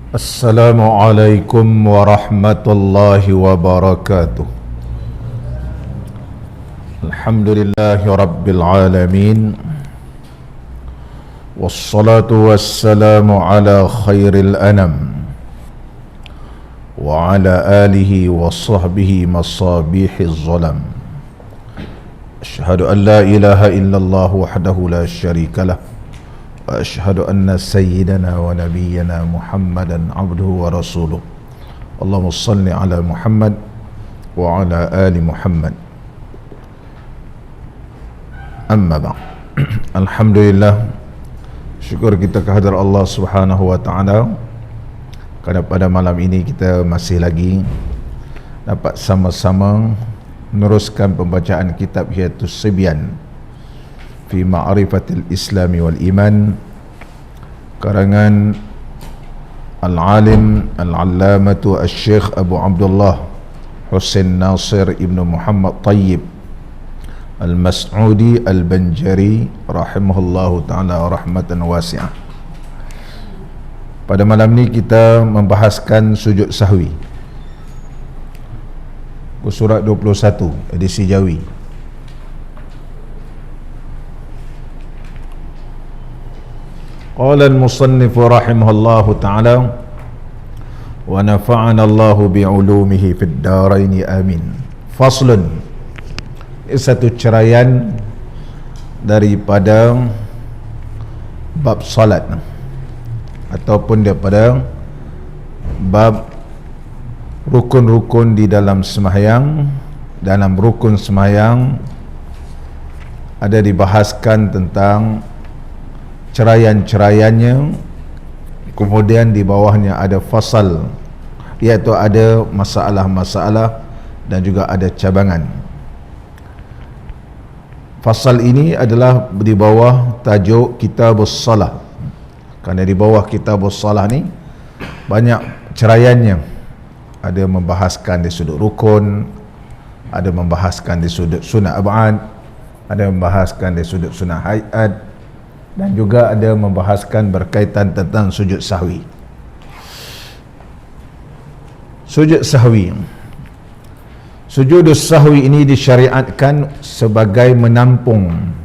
Assalamualaikum warahmatullahi wabarakatuh. Alhamdulillahi rabbil alamin. Wassalatu wassalamu ala khairil anam wa ala alihi wa sahbihi masabihiz zalam. Asyhadu an la ilaha illallah wahdahu la syarika lah. وأشهد أن سيدنا ونبينا محمدا عبده ورسوله اللهم صل على محمد وعلى آل محمد أما بعد. Alhamdulillah, syukur kita kehadrat Allah Subhanahu wa taala kerana pada malam ini kita masih lagi dapat sama-sama meneruskan pembacaan kitab Hiyatus Sibyan fi Ma'rifatil Islami wal Iman karangan Al-Alim Al-Allamatu Al-Syekh Abu Abdullah Husain Nasir Ibn Muhammad Tayyib Al-Mas'udi Al-Banjari rahimahullahu ta'ala rahmatan wasi'ah. Pada malam ni kita membahaskan sujud sahwi, surat 21 edisi Jawi. Qala al-musannif rahimahullahu ta'ala wa nafa'ana Allahu bi'ulumihi fid darain amin. Faslun, satu ceraian daripada bab salat ataupun daripada bab rukun-rukun di dalam sembahyang. Dalam rukun sembahyang ada dibahaskan tentang ceraian-ceraiannya, kemudian di bawahnya ada fasal, iaitu ada masalah-masalah dan juga ada cabangan. Fasal ini adalah di bawah tajuk Kitabus Salah, kerana di bawah Kitabus Salah ni banyak ceraiannya. Ada membahaskan di sudut rukun, ada membahaskan di sudut sunat ab'ad, ada membahaskan di sudut sunat hayat, dan juga ada membahaskan berkaitan tentang sujud sahwi. Sujud sahwi, sujud sahwi ini disyariatkan sebagai menampung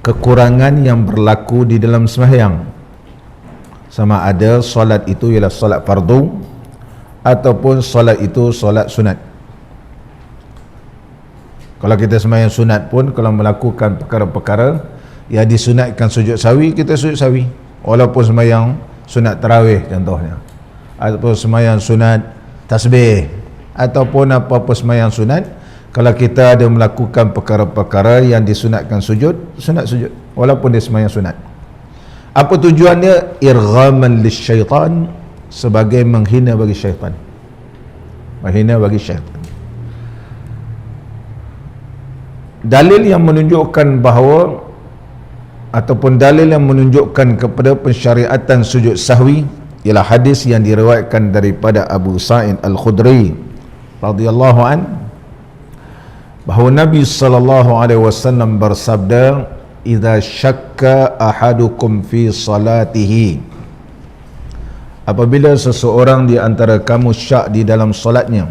kekurangan yang berlaku di dalam sembahyang, sama ada solat itu ialah solat fardu ataupun solat itu solat sunat. Kalau kita sembahyang sunat pun, kalau melakukan perkara-perkara yang disunatkan sujud sahwi, kita sujud sahwi, walaupun sembahyang sunat tarawih contohnya, ataupun sembahyang sunat tasbih, ataupun apa-apa sembahyang sunat. Kalau kita ada melakukan perkara-perkara yang disunatkan sujud, sunat sujud walaupun dia sembahyang sunat. Apa tujuannya? Irghaman lisyaitan, sebagai menghina bagi syaitan, menghina bagi syaitan. Dalil yang menunjukkan bahawa ataupun dalil yang menunjukkan kepada pensyariatan sujud sahwi ialah hadis yang diriwayatkan daripada Abu Sa'id Al-Khudri radhiyallahu an, bahawa Nabi sallallahu alaihi wasallam bersabda, "Idza syakka ahadukum fi salatihi," apabila seseorang di antara kamu syak di dalam solatnya,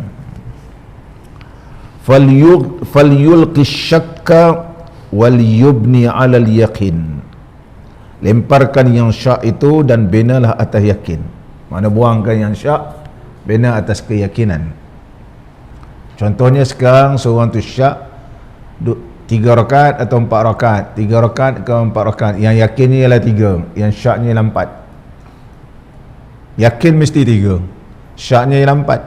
falyulqi syakka wal yubni 'ala al-yaqin, lemparkan yang syak itu dan binalah atas yakin. Mana buangkan yang syak, bina atas keyakinan. Contohnya sekarang seorang tu syak 3 rakaat atau 4 rakaat, 3 rakaat ke 4 rakaat, yang yakinnya ialah 3, yang syaknya ialah 4. Yakin mesti 3, syaknya ialah 4.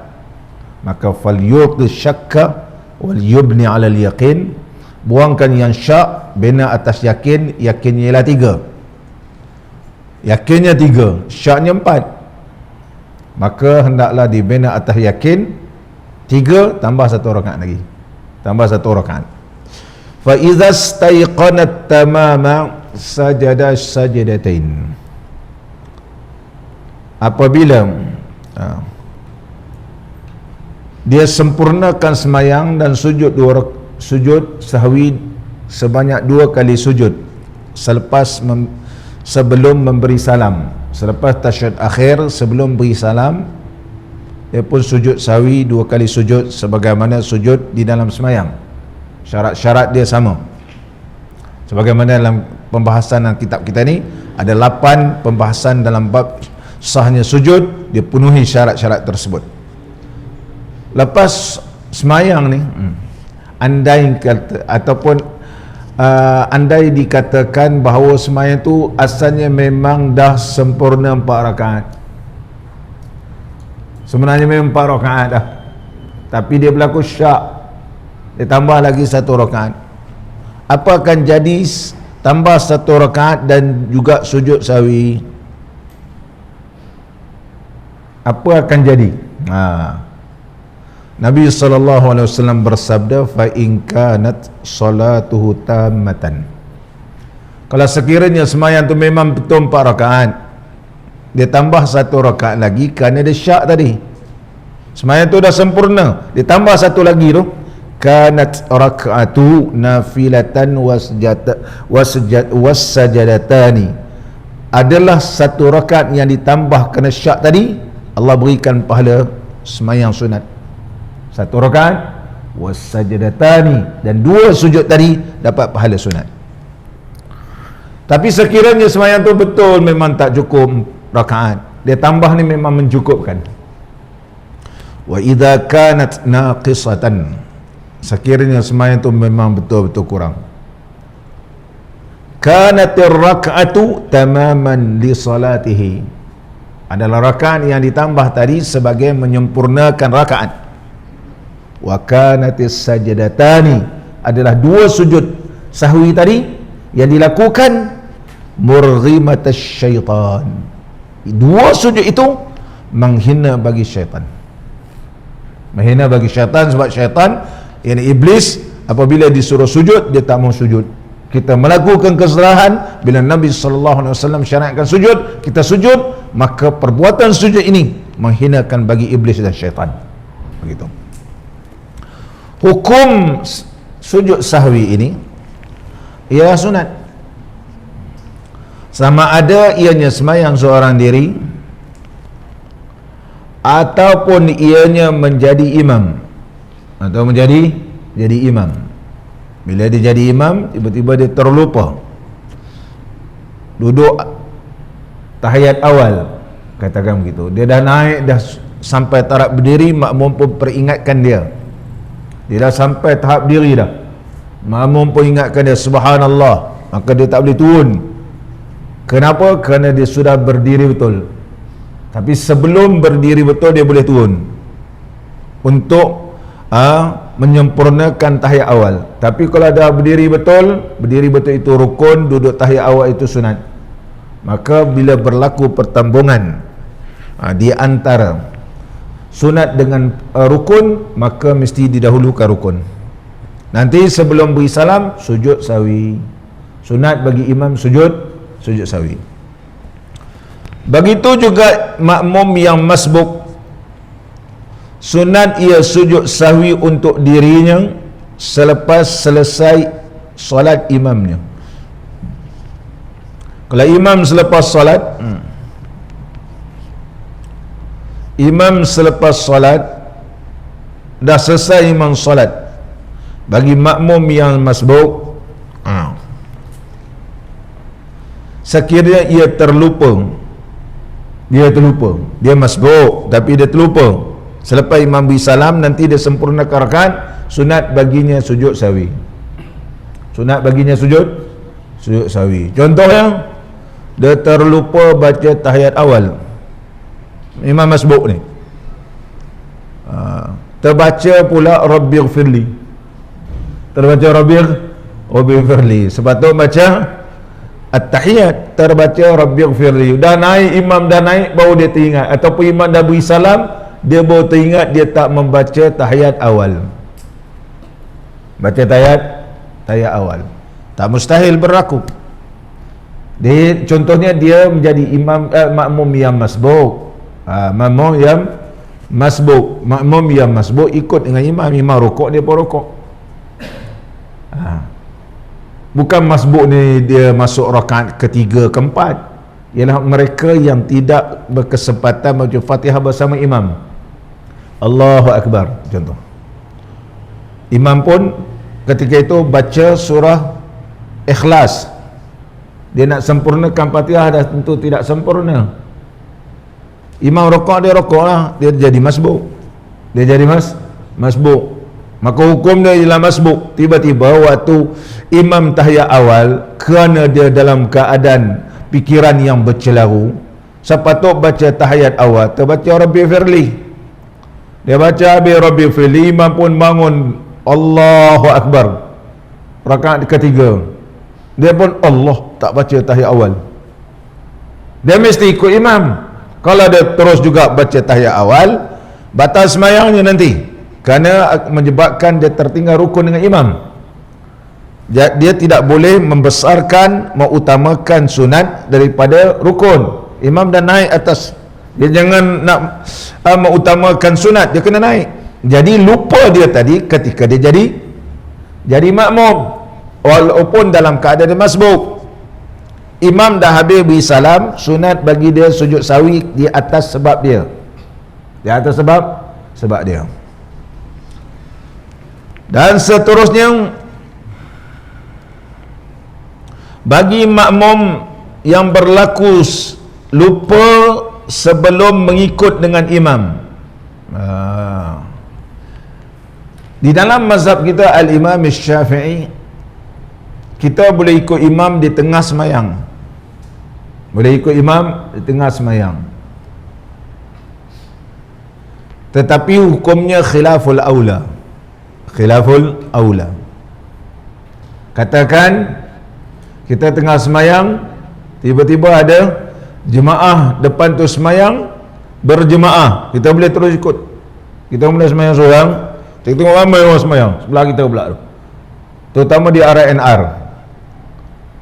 Maka falyulqi syakka wal yubni 'ala al-yaqin, buangkan yang syak, bina atas yakin, yakinnya ialah 3, yakinnya 3, syaknya 4, maka hendaklah dibina atas yakin 3 tambah 1 rakaat lagi, tambah 1 rakaat. Fa idza staiqanat tamama sajada sajdatain, apabila dia sempurnakan semayang dan sujud sujud sahwi sebanyak 2 kali sujud sebelum memberi salam, Selepas tasyahud akhir, sebelum beri salam, dia pun sujud sahwi 2 kali sujud sebagaimana sujud di dalam semayang. Syarat-syarat dia sama. Sebagaimana dalam pembahasan dalam kitab kita ni ada 8 pembahasan dalam bab sahnya sujud, dia penuhi syarat-syarat tersebut. Lepas semayang ni, andai kata ataupun andai dikatakan bahawa semayang tu asalnya memang dah sempurna 4 rakaat. Sebenarnya memang 4 rakaat dah, tapi dia berlaku syak, dia tambah lagi 1 rakaat. Apa akan jadi tambah 1 rakaat dan juga sujud sahwi? Apa akan jadi? Nabi SAW bersabda, fa in kanat salatuhu tammatan, kalau sekiranya semayang tu memang betul 4 rakaat, dia tambah 1 rakaat lagi kerana dia syak tadi, semayang tu dah sempurna, dia tambah 1 lagi tu, kanat raka'atu nafilatan wassajadatani, adalah 1 rakaat yang ditambah kerana syak tadi, Allah berikan pahala semayang sunat 1 rakaat, wassajadatani, dan 2 sujud tadi dapat pahala sunat. Tapi sekiranya semayang tu betul memang tak cukup rakaat, dia tambah ni memang mencukupkan. Wa idza kanat naqisatan, sekiranya semayang tu memang betul-betul kurang, kanatir rak'atu tamaman li salatihi, adalah rakaat yang ditambah tadi sebagai menyempurnakan rakaat. Wa kanatis sajadatani, adalah 2 sujud sahwi tadi yang dilakukan murghimatas syaitan, 2 sujud itu menghina bagi syaitan, menghina bagi syaitan. Sebab syaitan, yakni iblis, apabila disuruh sujud dia tak mau sujud. Kita melakukan kesalahan, bila Nabi SAW syariatkan sujud, kita sujud, maka perbuatan sujud ini menghinakan bagi iblis dan syaitan. Begitu. Hukum sujud sahwi ini ialah sunat, sama ada ianya semayang seorang diri ataupun ianya menjadi imam, atau jadi imam. Bila dia jadi imam, tiba-tiba dia terlupa duduk tahiyat awal, katakan begitu, dia dah naik, dah sampai taraf berdiri, makmum pun peringatkan dia, dia dah sampai tahap diri dah, makmum pun ingatkan dia subhanallah, maka dia tak boleh turun. Kenapa? Kerana dia sudah berdiri betul. Tapi sebelum berdiri betul dia boleh turun untuk menyempurnakan tahiyat awal. Tapi kalau dah berdiri betul itu rukun, duduk tahiyat awal itu sunat. Maka bila berlaku pertambungan di antara sunat dengan rukun, maka mesti didahulukan rukun. Nanti sebelum beri salam, sujud sahwi. Sunat bagi imam sujud sahwi. Begitu juga makmum yang masbuk, sunat ia sujud sahwi untuk dirinya selepas selesai solat imamnya. Kalau imam selepas solat, imam selepas solat, dah selesai imam solat, bagi makmum yang masbuk, sekiranya ia terlupa, dia masbuk tapi dia terlupa, selepas imam beri salam nanti dia sempurnakan rakaat, sunat baginya sujud sahwi. Sunat baginya sujud sahwi. Contohnya, dia terlupa baca tahiyat awal, imam masbuk ni, terbaca pula rabbighfirli, terbaca rabbighfirli, sepatutnya baca at-tahiyat, terbaca rabbighfirli, dah naik, imam dah naik, baru dia teringat, ataupun imam dah beri salam, dia baru teringat dia tak membaca tahiyat awal. Baca tahiyat awal tak mustahil berlaku. Contohnya dia menjadi imam makmum yang masbuk, makmum yang masbuk ikut dengan imam rukuk, dia pun rukuk. Bukan masbuk ni dia masuk rakaat ketiga keempat, ialah mereka yang tidak berkesempatan membaca Fatihah bersama imam. Allahu Akbar contoh. Imam pun ketika itu baca surah Ikhlas, dia nak sempurnakan Fatihah dah tentu tidak sempurna. Imam rokok, dia rokok lah, dia jadi masbuk, dia jadi masbuk, maka hukum dia ialah masbuk. Tiba-tiba waktu imam tahiyat awal, kerana dia dalam keadaan pikiran yang bercelaru, sepatut baca tahiyat awal, terbaca Rabbi Firli, dia baca habis Rabbi Firli, imam pun bangun Allahu Akbar rakaat ketiga, dia pun Allah, tak baca tahiyat awal. Dia mesti ikut imam. Kalau dia terus juga baca tahiyat awal, batal semayangnya nanti, kerana menyebabkan dia tertinggal rukun dengan imam. Dia tidak boleh membesarkan, mengutamakan sunat daripada rukun. Imam dah naik atas, dia jangan nak mengutamakan sunat, dia kena naik. Jadi lupa dia tadi ketika dia jadi makmum, walaupun dalam keadaan dia masbuk. Imam dah habis beri salam, sunat bagi dia sujud sawi di atas sebab dia, di atas sebab dia. Dan seterusnya, bagi makmum yang berlaku lupa sebelum mengikut dengan imam, di dalam mazhab kita Al-Imam Syafi'i, kita boleh ikut imam di tengah semayang, boleh ikut imam di tengah semayang, tetapi hukumnya khilaful aula. Khilaful aula, katakan kita tengah semayang, tiba-tiba ada jemaah depan tu semayang berjemaah, kita boleh terus ikut. Kita boleh semayang seorang, kita tengok ramai orang semayang sebelah kita pula tu, terutama di RNR,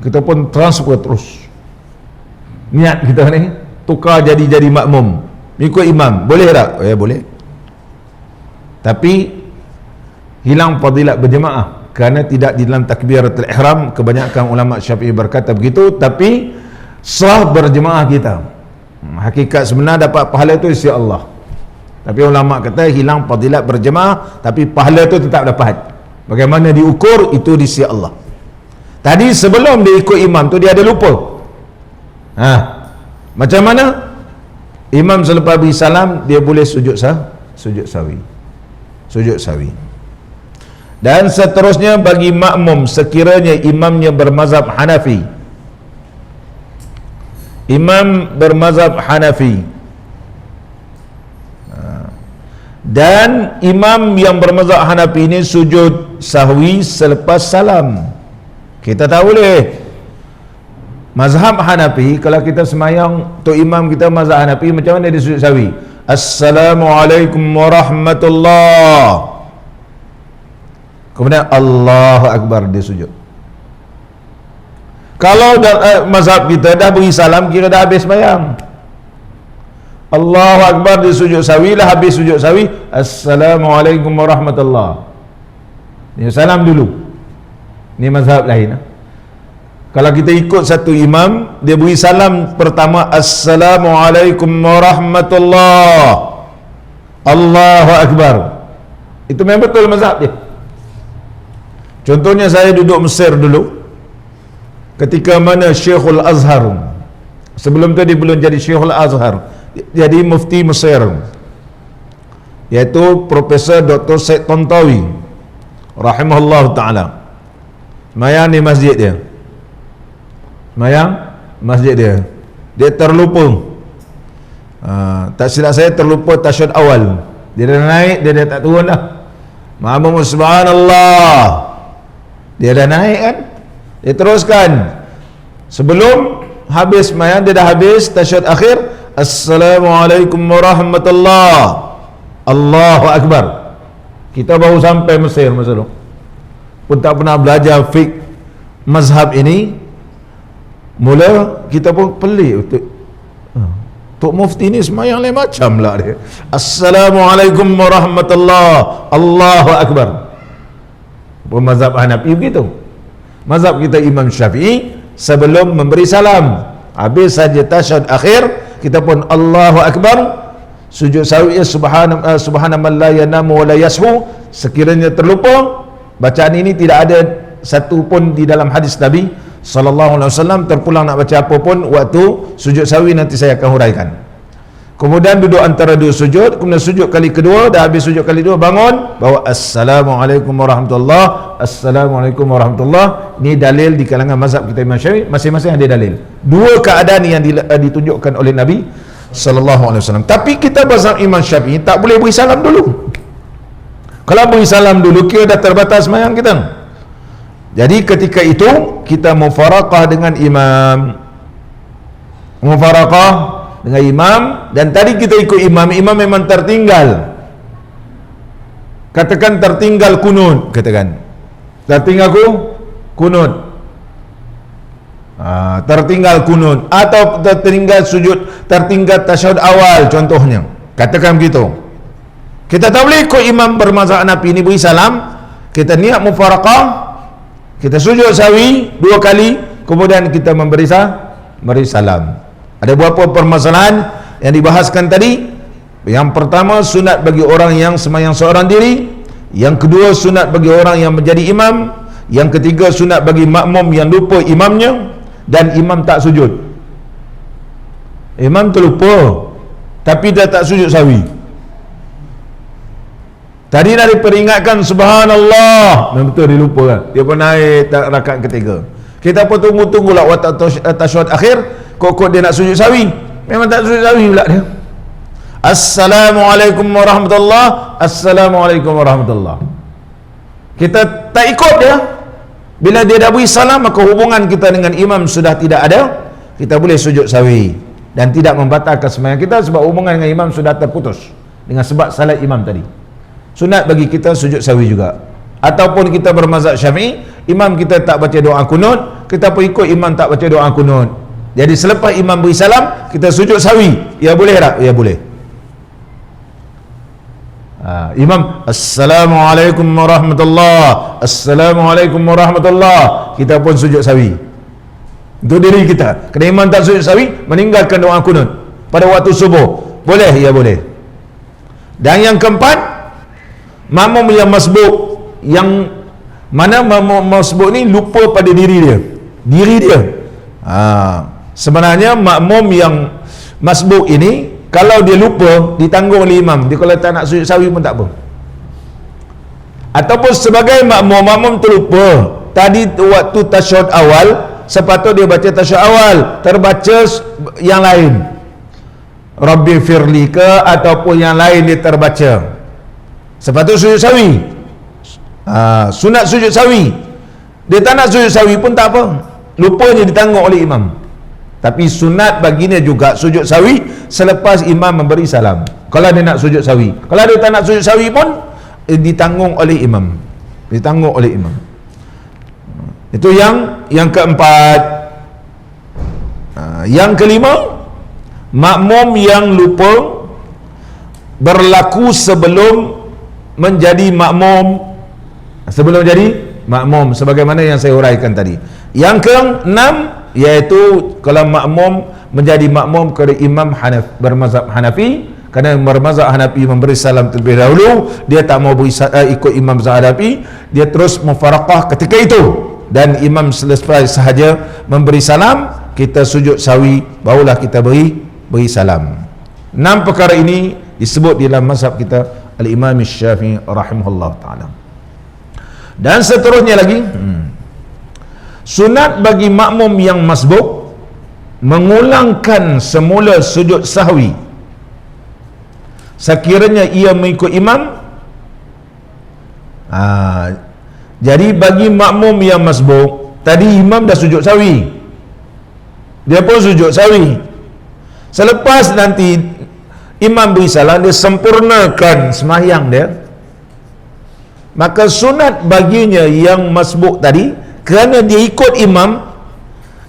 kita pun transfer terus niat kita ni, tukar jadi makmum, ikut imam. Boleh tak? Boleh, tapi hilang fadilat berjemaah kerana tidak di dalam takbiratul ihram. Kebanyakan ulama Syafi'i berkata begitu, tapi sah berjemaah kita. Hakikat sebenar dapat pahala itu isi Allah, tapi ulama kata hilang fadilat berjemaah, tapi pahala itu tetap dapat. Bagaimana diukur? Itu di sisi Allah. Tadi sebelum dia ikut imam tu, dia ada lupa. Macam mana? Imam selepas beri salam, dia boleh sujud sawi. Dan seterusnya, bagi makmum sekiranya imamnya bermazhab Hanafi, imam bermazhab Hanafi, dan imam yang bermazhab Hanafi ini sujud sahwi selepas salam, kita tak boleh. Mazhab Hanafi, kalau kita semayang tu imam kita mazhab Hanafi, macam mana dia sujud sahwi? Assalamualaikum warahmatullahi, kemudian Allahu Akbar, dia sujud. Kalau mazhab kita dah beri salam, kira dah habis semayang. Allahu Akbar, dia sujud sawi lah, habis sujud sawi, Assalamualaikum warahmatullahi, ni salam dulu. Ni mazhab lain. Kalau kita ikut satu imam, dia beri salam pertama Assalamualaikum warahmatullahi, Allahu Akbar, itu memang betul mazhab dia. Contohnya, saya duduk Mesir dulu, ketika mana Syekhul Azhar, sebelum tu dia belum jadi Syekhul Azhar, jadi mufti Mesir, iaitu Profesor Dr. Syed Tantawi rahimahullah ta'ala. Semayang di masjid dia, dia terlupa, tak silap saya terlupa tasyahud awal. Dia dah naik, dia dah tak turun dah. Ma'amum subhanallah, dia dah naik kan, dia teruskan. Sebelum habis semayang, dia dah habis tasyahud akhir, Assalamualaikum warahmatullahi, Allahu Akbar. Kita baru sampai Mesir masa tu, pun tak pernah belajar fiqh mazhab ini. Mula kita pun pelik, Tok Mufti ni semayang lain macam lah dia. Assalamualaikum warahmatullahi, Allahu Akbar. Mazhab Hanafi begitu. Mazhab kita Imam Syafi'i, sebelum memberi salam Habis saja tasyahud akhir, kita pun Allahu Akbar, sujud sahwi subhana man la yanamu wa la yashu. Sekiranya terlupa, bacaan ini tidak ada satu pun di dalam hadis Nabi sallallahu alaihi wasallam. Terpulang nak baca apa pun waktu sujud sahwi, nanti saya akan huraikan. Kemudian duduk antara dua sujud, kemudian sujud kali kedua, dah habis sujud kali dua, bangun, bawa Assalamualaikum warahmatullahi, Assalamualaikum warahmatullahi. Ini dalil di kalangan mazhab kita Imam Syafi'i, masing-masing ada dalil. Dua keadaan yang ditunjukkan oleh Nabi sallallahu alaihi wasallam. Tapi kita mazhab Imam Syafi'i tak boleh beri salam dulu. Kalau beri salam dulu, kira dah terbatas sembahyang kita. Jadi ketika itu kita mufaraqah dengan imam, mufaraqah dengan imam, dan tadi kita ikut imam, imam memang tertinggal, katakan tertinggal kunut, katakan tertinggal kunut, tertinggal kunut, atau tertinggal sujud, tertinggal tasyahud awal contohnya, katakan begitu. Kita tak boleh ikut imam bermazhab Hanafi ini beri salam, kita niat mufaraqah, kita sujud sahwi 2 kali, kemudian kita memberi salam. Ada beberapa permasalahan yang dibahaskan tadi. Yang pertama, sunat bagi orang yang sembahyang seorang diri. Yang kedua, sunat bagi orang yang menjadi imam. Yang ketiga, sunat bagi makmum yang lupa imamnya. Dan imam tak sujud. Imam terlupa, tapi dia tak sujud sahwi. Tadi dah diperingatkan subhanallah, betul dia lupa kan? Dia pun naik rakaat ketiga. Kita pun tunggu-tunggulah waktu tasyahud akhir, kok dia nak sujud sahwi, memang tak sujud sahwi pula dia. Assalamualaikum warahmatullahi, Assalamualaikum warahmatullahi. Kita tak ikut dia. Bila dia dah beri salam, maka hubungan kita dengan imam sudah tidak ada. Kita boleh sujud sahwi dan tidak membatalkan sembahyang kita, sebab hubungan dengan imam sudah terputus dengan sebab salat imam tadi. Sunat bagi kita sujud sahwi juga. Ataupun kita bermazhab Syafi'i, imam kita tak baca doa kunut, kita pun ikut imam tak baca doa kunut. Jadi selepas imam beri salam, kita sujud sahwi. Ya boleh tak? Ya boleh. Imam Assalamualaikum warahmatullahi, Assalamualaikum warahmatullahi, kita pun sujud sahwi. Itu diri kita. Kerana imam tak sujud sahwi, meninggalkan doa kunut pada waktu subuh. Boleh? Ya boleh. Dan yang keempat, makmum yang masbuk, yang mana makmum masbuk ni lupa pada diri dia. Sebenarnya makmum yang masbuk ini, kalau dia lupa, ditanggung oleh imam. Dia kalau tak nak sujud sahwi pun tak apa. Ataupun sebagai makmum terlupa, tadi waktu tasyahud awal, sepatutnya dia baca tasyahud awal, terbaca yang lain, Rabbi firli ke, ataupun yang lain dia terbaca, sepatutnya sujud sahwi. Sunat sujud sahwi, dia tak nak sujud sahwi pun tak apa, lupanya ditanggung oleh imam. Tapi sunat baginya juga sujud sahwi selepas imam memberi salam, kalau dia nak sujud sahwi. Kalau dia tak nak sujud sahwi pun ditanggung oleh imam, ditanggung oleh imam. Itu yang keempat. Yang kelima, makmum yang lupa berlaku sebelum menjadi makmum, sebagaimana yang saya huraikan tadi. Yang keenam, iaitu kalau makmum menjadi makmum kepada imam bermazhab Hanafi, kerana bermazhab Hanafi memberi salam terlebih dahulu, dia tak mau ikut imam Hanafi, dia terus mufaraqah ketika itu, dan imam selesai sahaja memberi salam, kita sujud sahwi, barulah kita beri salam. 6 perkara ini disebut dalam mazhab kita Al-Imam Syafi'i rahimahullah ta'ala. Dan seterusnya lagi, sunat bagi makmum yang masbuk mengulangkan semula sujud sahwi sekiranya ia mengikut imam. Jadi bagi makmum yang masbuk, tadi imam dah sujud sahwi, dia pun sujud sahwi. Selepas nanti imam beri salam, dia sempurnakan sembahyang dia, maka sunat baginya yang masbuk tadi, kerana dia ikut imam,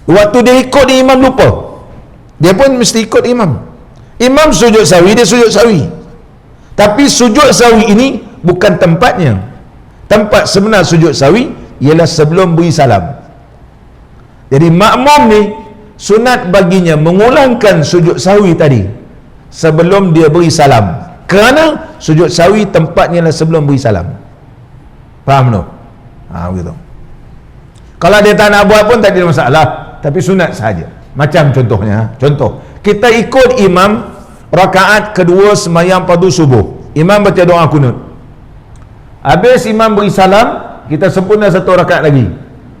waktu dia ikut imam lupa, dia pun mesti ikut imam. Imam sujud sahwi, dia sujud sahwi. Tapi sujud sahwi ini bukan tempatnya. Tempat sebenar sujud sahwi ialah sebelum beri salam. Jadi makmum ni sunat baginya mengulangkan sujud sahwi tadi sebelum dia beri salam, kerana sujud sahwi tempatnya lah sebelum beri salam. Faham tu? Begitu. Kalau dia tak nak buat pun tak ada masalah, tapi sunat sahaja. Macam contohnya, kita ikut imam rakaat kedua sembahyang fardu subuh, imam baca doa kunut, habis imam beri salam, kita sempurna satu rakaat lagi.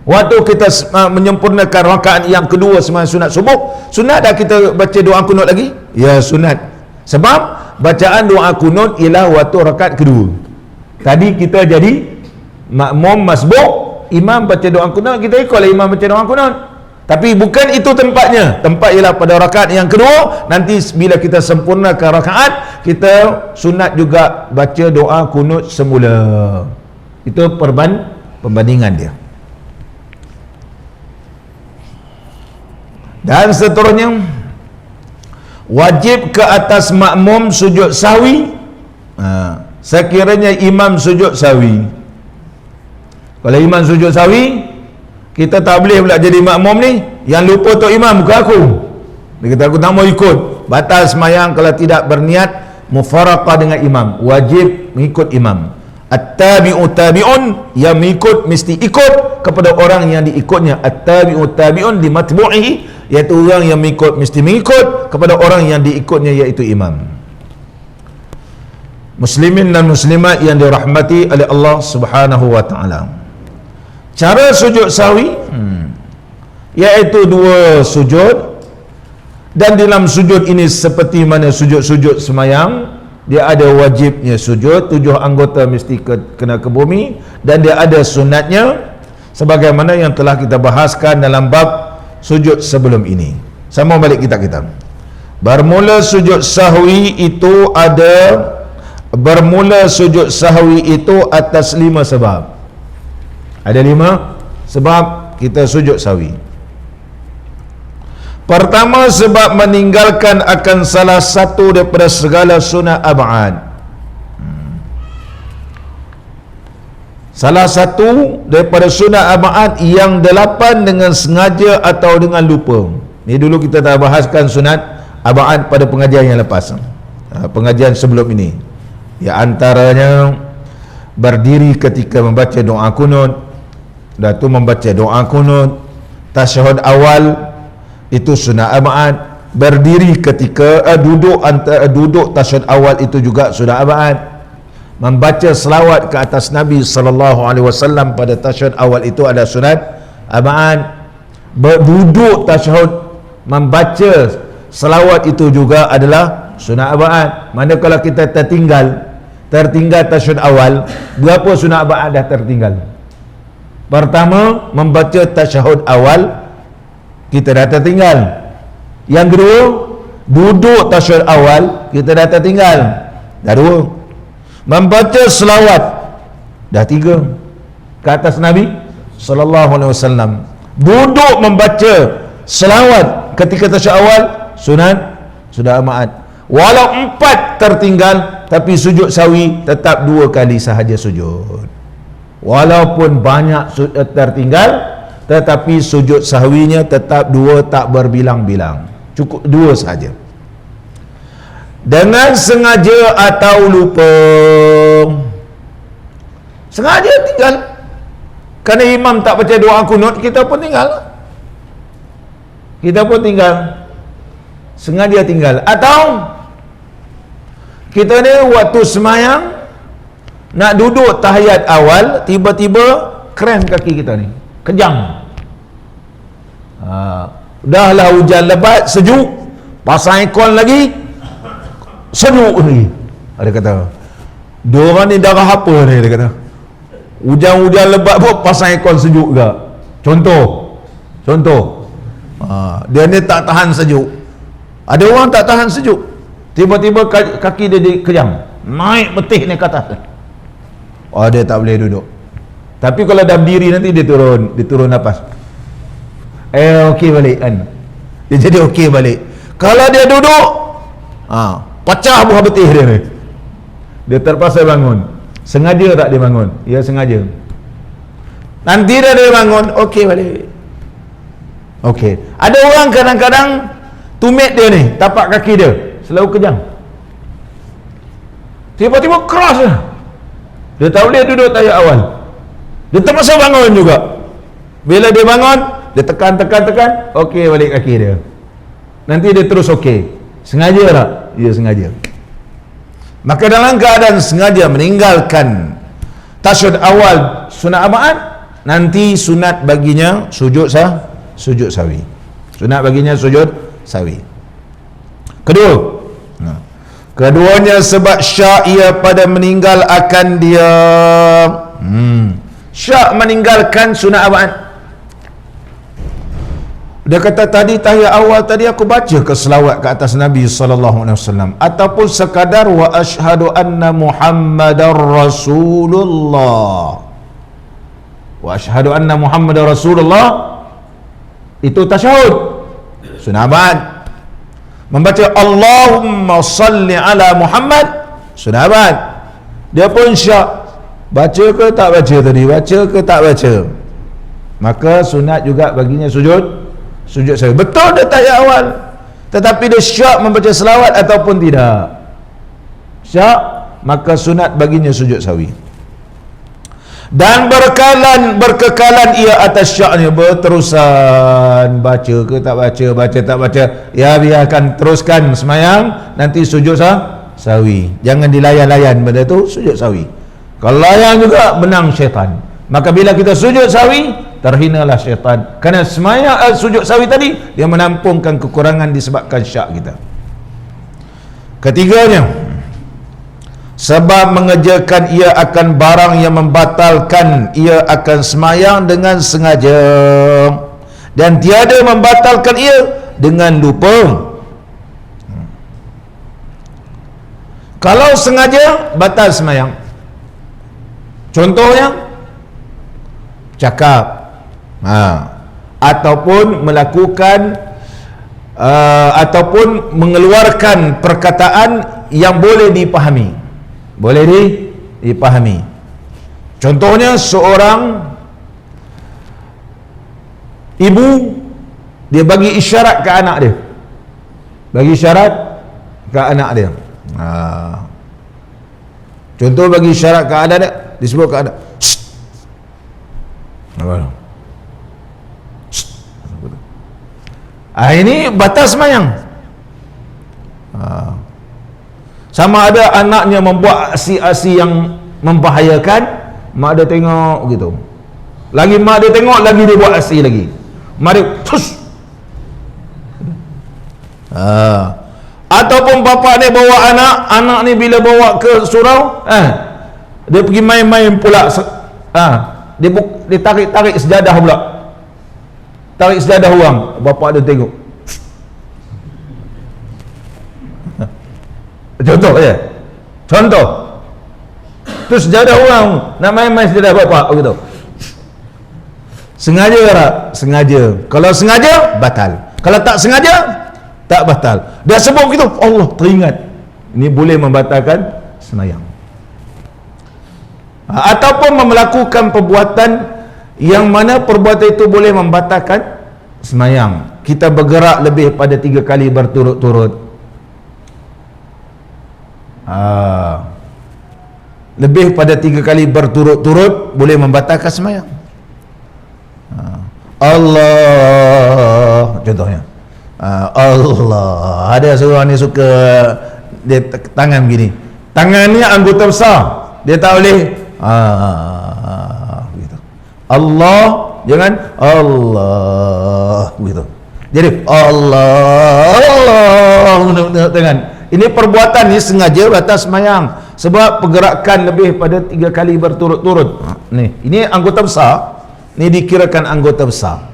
Waktu kita menyempurnakan rakaat yang kedua sembahyang sunat subuh, sunat dah kita baca doa kunut lagi? Ya, sunat. Sebab bacaan doa kunut ialah waktu rakaat kedua. Tadi kita jadi makmum masbuk, imam baca doa kunut, kita ikutlah imam baca doa kunut. Tapi bukan itu tempatnya. Tempat ialah pada rakaat yang kedua. Nanti bila kita sempurnakan rakaat, kita sunat juga baca doa kunut semula. Itu perbandingan dia. Dan seterusnya, wajib ke atas makmum sujud sahwi sekiranya imam sujud sahwi. Kalau imam sujud sahwi, kita tak boleh pula jadi makmum ni. Yang lupa tu imam, bukan aku. Dia kata aku tak mau ikut, batal semayang kalau tidak berniat mufaraqah dengan imam. Wajib mengikut imam. At-tabi'u tabi'un, yang mengikut mesti ikut kepada orang yang diikutnya. At-tabi'u tabi'un li matbu'ihi, iaitu orang yang mengikut mesti mengikut kepada orang yang diikutnya, iaitu imam. Muslimin dan muslimat yang dirahmati oleh Allah Subhanahu wa taala. Cara sujud sahwi iaitu dua sujud, dan dalam sujud ini seperti mana sujud-sujud semayang, dia ada wajibnya sujud, 7 anggota mesti kena ke bumi, dan dia ada sunatnya sebagaimana yang telah kita bahaskan dalam bab sujud sebelum ini. Sama balik kita. Bermula sujud sahwi itu atas 5 sebab. Ada 5 sebab kita sujud sahwi. Pertama, sebab meninggalkan akan salah satu daripada segala sunat ab'ad. Salah satu daripada sunat ab'ad yang 8 dengan sengaja atau dengan lupa. Ni dulu kita dah bahaskan sunat ab'ad pada pengajian yang lepas, pengajian sebelum ini. Ya, antaranya berdiri ketika membaca doa kunut, dah tu membaca doa kunut, tasyahud awal itu sunat ab'ad, berdiri ketika duduk tasyahud awal itu juga sunat ab'ad, membaca selawat ke atas Nabi sallallahu alaihi wasallam pada tasyahud awal itu ada sunat ab'ad, duduk tasyahud membaca selawat itu juga adalah sunat ab'ad. Manakala kita tertinggal tasyahud awal, berapa sunat ab'ad dah tertinggal? Pertama, membaca tasyahud awal kita dah tertinggal. Yang kedua, duduk tasyahud awal kita dah tertinggal. Dah 2. Membaca selawat dah 3 ke atas Nabi sallallahu alaihi wasallam. Duduk membaca selawat ketika tasyahud awal sunat ab'ad. Walau 4 tertinggal, tapi sujud sahwi tetap 2 kali sahaja sujud. Walaupun banyak tertinggal, tetapi sujud sahwinya tetap 2, tak berbilang-bilang, cukup 2 sahaja. Dengan sengaja atau lupa, sengaja tinggal kerana imam tak baca doa kunut, kita pun tinggal, sengaja tinggal. Atau kita ni waktu semayang nak duduk tahiyat awal, tiba-tiba kram kaki kita ni, kejang. Dahlah hujan lebat, sejuk, pasang aircon lagi, sejuk lagi. Dia kata, diorang ni darah apa ni? Dia kata, hujan-hujan lebat pun pasang aircon sejuk juga. Contoh dia ni tak tahan sejuk. Ada orang tak tahan sejuk, tiba-tiba kaki dia kejang, naik betih ni ke atas. Dia tak boleh duduk. Tapi kalau dah berdiri nanti dia turun nafas, okey balik kan, dia jadi okey balik. Kalau dia duduk, pecah buah betih dia ni, dia terpaksa bangun. Sengaja tak dia bangun? Ya, sengaja. Nanti dia bangun, okey balik. Okey. Ada orang kadang-kadang tumit dia ni, tapak kaki dia selalu kejang. Tiba-tiba keras lah. Dia tak boleh duduk tahiyat awal. Dia terpaksa bangun juga. Bila dia bangun, dia tekan, okey balik kaki dia. Nanti dia terus okey. Sengaja tak? Ya, sengaja. Maka dalam keadaan sengaja meninggalkan tasyahud awal sunat Arba'at, nanti sunat baginya sujud sawi. Sunat baginya sujud sawi. Keduanya sebab syak ia pada meninggal akan dia syak meninggalkan sunat Arba'at. Dia kata tadi tahiyat awal tadi aku baca ke selawat ke atas Nabi SAW ataupun sekadar wa asyhadu anna Muhammadar Rasulullah. Wa asyhadu anna Muhammadar Rasulullah itu tasyahud sunat Arba'at. Membaca Allahumma salli ala Muhammad sunat Arba'at. Dia pun syak baca ke tak baca tadi, baca ke tak baca, maka sunat juga baginya sujud sawi. Betul dia tahiyat awal, tetapi dia syak membaca selawat ataupun tidak, syak, maka sunat baginya sujud sawi. Dan berkekalan ia atas syaknya, berterusan baca ke tak baca, baca tak baca, ya biarkan teruskan semayang, nanti sujud sawi. Jangan dilayan-layan benda tu, sujud sawi. Kalau layan juga menang syaitan. Maka bila kita sujud sawi, terhinalah syaitan. Kerana semayang sujud sawi tadi, dia menampungkan kekurangan disebabkan syak kita. Ketiganya, sebab mengerjakan ia akan barang yang membatalkan ia akan semayang dengan sengaja, dan tiada membatalkan ia dengan lupa. Kalau sengaja, batal semayang. Contohnya cakap ataupun melakukan ataupun mengeluarkan perkataan yang boleh dipahami, dipahami. Contohnya seorang ibu, dia bagi isyarat ke anak dia, contoh bagi isyarat ke anak dia, disebut ke anak, ini batas semayang. Sama ada anaknya membuat aksi-aksi yang membahayakan, mak dia tengok gitu, lagi mak dia tengok, lagi dia buat aksi lagi, mak dia tus. Ataupun bapa ni bawa anak ni bila bawa ke surau, dia pergi main-main pula, dia tarik sejadah pula, tarik sejadah orang, bapa dia tengok. Contoh tu sejadah orang nak main-main sejadah bapa begitu. Sengaja tak? Sengaja. Kalau sengaja, batal. Kalau tak sengaja, tak batal. Dia sebut begitu, Allah teringat, ini boleh membatalkan semayang. Ataupun melakukan perbuatan yang mana perbuatan itu boleh membatalkan semayang. Kita bergerak lebih pada 3 kali berturut-turut, lebih pada 3 kali berturut-turut boleh membatalkan semayang. Allah, contohnya Allah, ada seorang ni suka dia tangan begini, tangan ni anggota besar, dia tak boleh gitu. Allah, jangan Allah gitu. Jadi Allah tangan. Ini perbuatan ni sengaja batal semayang, sebab pergerakan lebih pada 3 kali berturut-turut. Ini anggota besar, ni dikirakan anggota besar.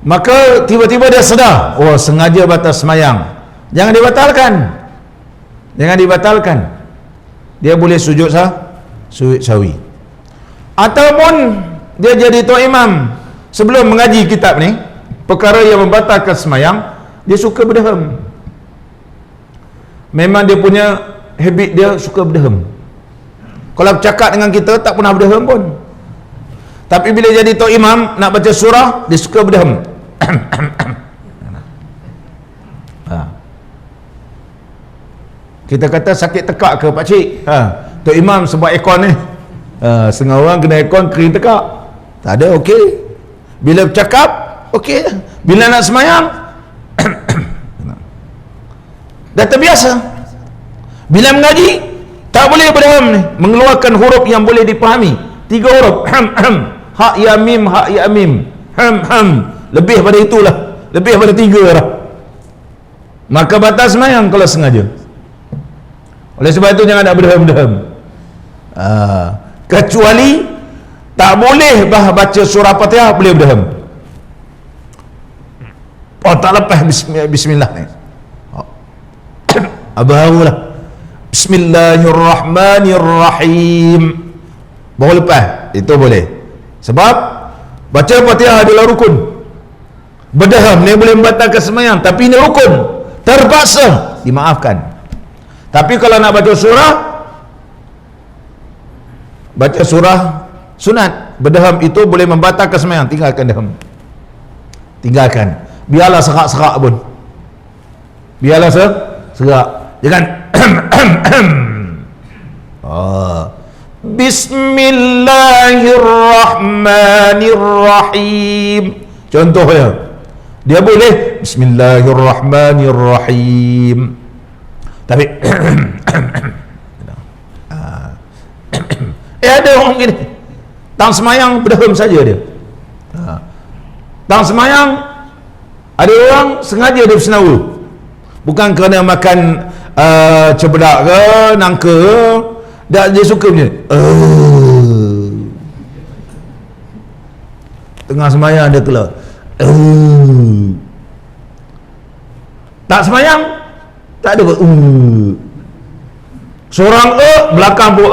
Maka tiba-tiba dia sedar, oh sengaja batal semayang, jangan dibatalkan. Dia boleh sujud sawi. Ataupun dia jadi tua imam, sebelum mengaji kitab ni, perkara yang membatalkan semayang, dia suka berdehem. Memang dia punya habit, dia suka berdehem. Kalau bercakap dengan kita tak pernah berdehem pun, tapi bila jadi tok imam nak baca surah, dia suka berdehem. Kita kata sakit tekak ke pakcik, Tok Imam sebab aircon ni, setengah orang kena aircon kering tekak, tak ada, okey. Bila bercakap okey, bila nak semayang dah terbiasa. Bila mengaji tak boleh berdaham ni, mengeluarkan huruf yang boleh dipahami, 3 huruf, ha ya mim, ha ya mim, lebih pada itulah, lebih pada 3 lah, maka batas semayang kalau sengaja. Oleh sebab itu jangan nak berdaham-daham, kecuali tak boleh baca surah Fatihah boleh berdaham. Oh tak lepas bismillah ni, barulah Bismillahirrahmanirrahim baru lepas, itu boleh. Sebab baca Fatihah adalah rukun. Berdaham ni boleh membatalkan sembahyang, tapi ini rukun, terpaksa dimaafkan. Tapi kalau nak baca surah sunat, berdaham itu boleh membatalkan sembahyang, tinggalkan daham, tinggalkan. Biarlah serak-serak pun, biarlah serak, jangan Bismillahirrahmanirrahim contohnya, dia boleh Bismillahirrahmanirrahim, tapi ada orang gini, tang semayang berdaham saja dia. Tang semayang ada orang sengaja dia bersenawa, bukan kerana makan cebedak ke nangka ke, dah dia suka punya tengah semayang dia keluar tak semayang tak ada seorang belakang pun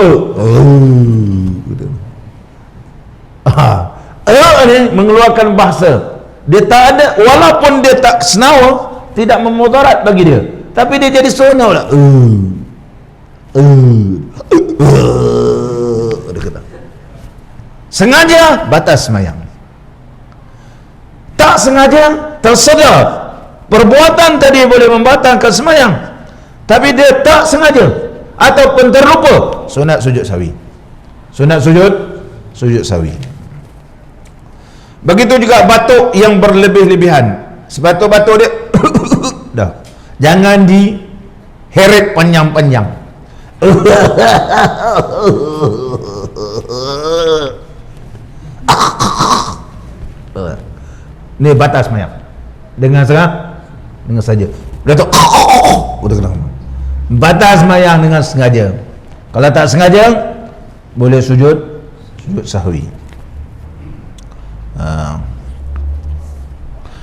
ni mengeluarkan bahasa, dia tak ada, walaupun dia tak senawa, tidak memudarat bagi dia, tapi dia jadi seronok lah. Sengaja batas semayang, tak sengaja tersedar perbuatan tadi boleh membatalkan semayang, tapi dia tak sengaja ataupun terlupa, sunat sujud sawi, sunat sujud sawi. Begitu juga batuk yang berlebih-lebihan, sebatuk-batuk dia dah, jangan diheret panjang-panjang. Ni batas semayang, dengan saja batuk udah kena batas semayang dengan sengaja. Kalau tak sengaja boleh sujud sahwi.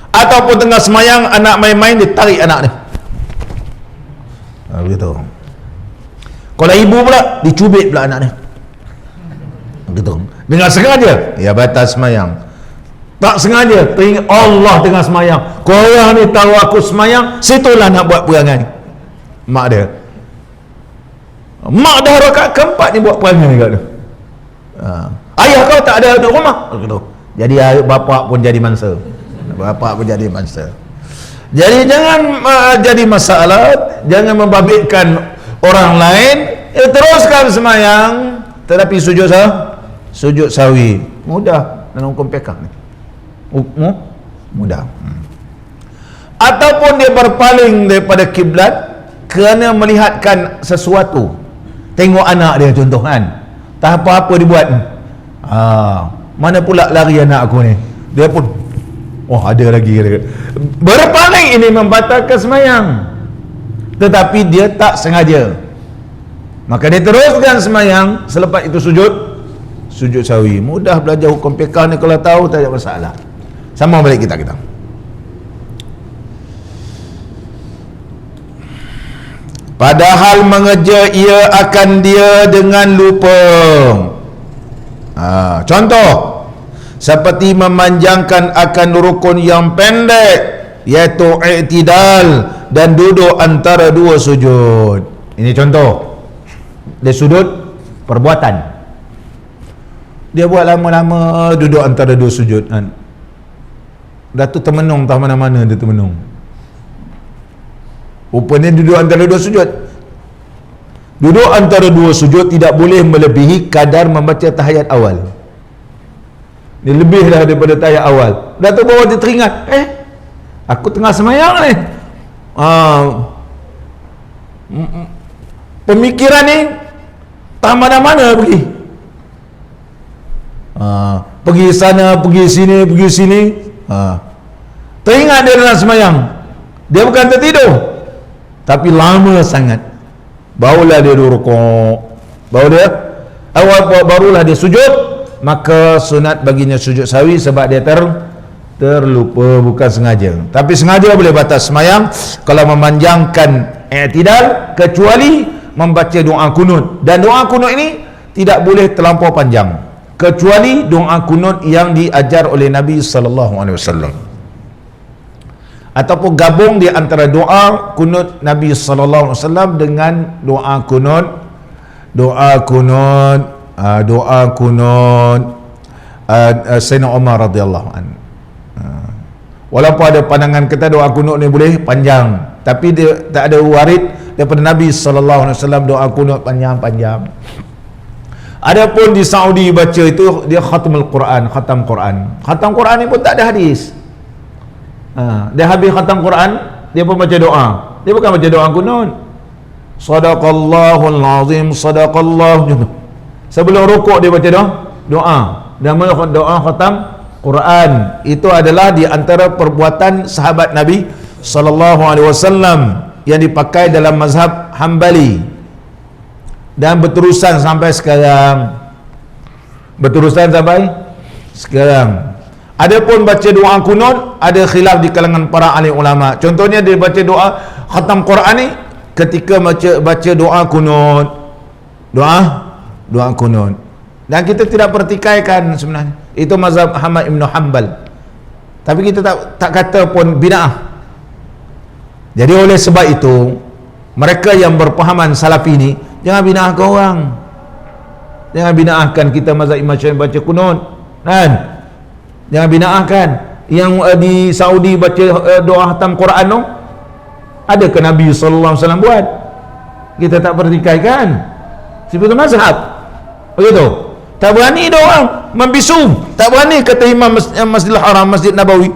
Ataupun tengah semayang anak main-main, dia tarik anak dia, begitu. Kalau ibu pula dicubit pula anak dia, begitu, dengan sengaja, ya batas semayang. Tak sengaja teringat Allah tengah semayang, korang ni tahu aku semayang, situlah nak buat perangai. Mak dia, mak dah rakaat keempat ni buat perangai kat dia. Ayah kau tak ada duduk rumah, begitu. Jadi bapak pun jadi mangsa, jadi jangan jadi masalah, jangan membabitkan orang lain. Teruskan semayang, tetapi sujud sawi mudah dalam hukum fiqh ni, mudah. Ataupun dia berpaling daripada kiblat kerana melihatkan sesuatu, tengok anak dia contoh kan, tak apa-apa dibuat, mana pula lari anak aku ni, dia pun ada lagi, berpaling. Ini membatalkan semayang, tetapi dia tak sengaja, maka dia teruskan semayang. Selepas itu sujud sawi. Mudah belajar hukum fiqh ni, kalau tahu tak ada masalah. Sama balik kita padahal mengejar ia akan dia dengan lupa. Contoh seperti memanjangkan akan rukun yang pendek, iaitu i'tidal, dan duduk antara dua sujud. Ini contoh dia sudut perbuatan, dia buat lama-lama duduk antara dua sujud kan. dah tu termenung, tak mana-mana dia termenung. Rupanya duduk antara dua sujud. Duduk antara dua sujud tidak boleh melebihi kadar membaca tahiyat awal. Dia lebih dah daripada tahiyat awal. Dah tu bawa dia teringat, aku tengah semayang ni. Pemikiran ni tak mana-mana pergi. Pergi sana, pergi sini. Teringat dia dalam semayang. Dia bukan tertidur, tapi lama sangat. Barulah dia rukuk. Barulah dia sujud. Maka sunat baginya sujud sahwi sebab dia terlupa, bukan sengaja. Tapi sengaja boleh batas semayang kalau memanjangkan i'tidal, kecuali membaca doa kunut. Dan doa kunut ini tidak boleh terlampau panjang, kecuali doa kunut yang diajar oleh Nabi SAW, ataupun gabung di antara doa kunut Nabi SAW dengan doa kunut Sayyidina Umar radhiyallahu anhu. Walaupun ada pandangan kata doa kunut ni boleh panjang, tapi dia tak ada warid daripada Nabi SAW doa kunut panjang-panjang. Adapun di Saudi baca itu dia khatam Quran ni pun tak ada hadis. Dia habis khatam Quran, dia pun baca doa. Dia bukan baca doa kunut. Sadaqallahul azim, sadaqallahu. Sebelum rukuk dia baca doa. Nama doa khatam Quran itu adalah di antara perbuatan sahabat Nabi SAW yang dipakai dalam mazhab Hambali dan berterusan sampai sekarang. Adapun baca doa kunut ada khilaf di kalangan para ahli ulama. Contohnya dia baca doa khatam Quran ni ketika baca doa kunut. Doa kunut. Dan kita tidak pertikaikan sebenarnya. Itu mazhab Ahmad Ibn Hanbal. Tapi kita tak kata pun bid'ah. Jadi oleh sebab itu, mereka yang berpahaman salafi ni jangan bid'ahkan orang. Jangan bid'ahkan kita mazhab Imam Syafi'i baca kunut. Kan? Jangan bid'ahkan. Yang di Saudi baca doa khatam Quran tu, ada ke Nabi SAW buat? Kita tak pertikaikan. Seperti mazhab. Begitu. Tak berani dia orang membisu. Tak berani kata Imam Masjidil Haram, Masjid Nabawi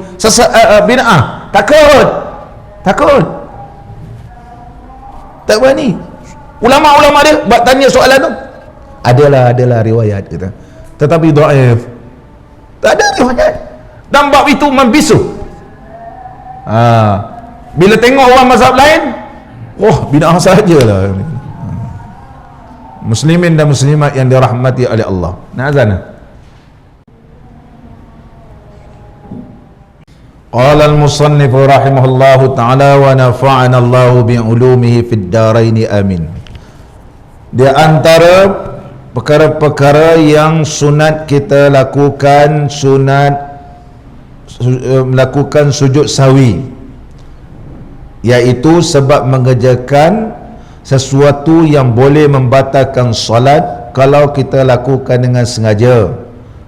bid'ah. Takut. Tak berani. Ulama-ulama dia tanya soalan tu, adalah riwayat kita, tetapi dhaif. Tak ada riwayat. Dan bab itu membisu. Bila tengok orang mazhab lain, bid'ah sajalah. Muslimin dan muslimat yang dirahmati oleh Allah. Azan. Qala al-musannif rahimahullahu ta'ala wa nafa'ana Allahu bi'ulumihi fid darain amin. Di antara perkara-perkara yang sunat kita lakukan, melakukan sujud sahwi, iaitu sebab mengerjakan sesuatu yang boleh membatalkan solat kalau kita lakukan dengan sengaja,